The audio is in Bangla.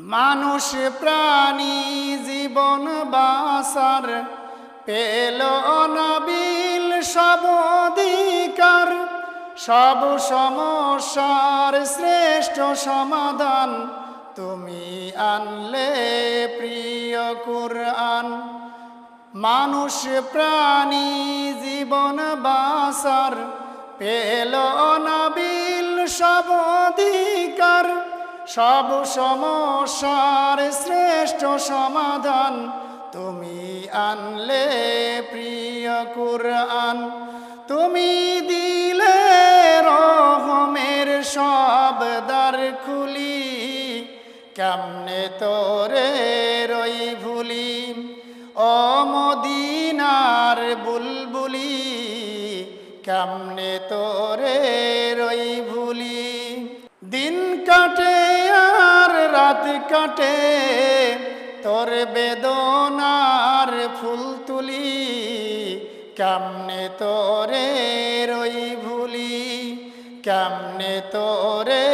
মানুষ প্রাণী জীবন বাঁচার পেল অনাবিল সব অধিকার, সব সমস্যার শ্রেষ্ঠ সমাধান তুমি আনলে প্রিয় কুরআন। মানুষ প্রাণী জীবন বাঁচার পেল অনাবিল সব অধিকার, সব সমস্যার শ্রেষ্ঠ সমাধান তুমি আনলে প্রিয় কুরআন। তুমি দিলে রহমের সব দ্বার খুলি, কেমনে তোরে রই ভুলি ও মদিনার বুলবুলি, কেমনে তোরে রই ভুলি। দিন কাটে আর রাত কাটে তোর বেদনার ফুল তুলি, কেমনে তোরে রই ভুলি, কেমনে তোরে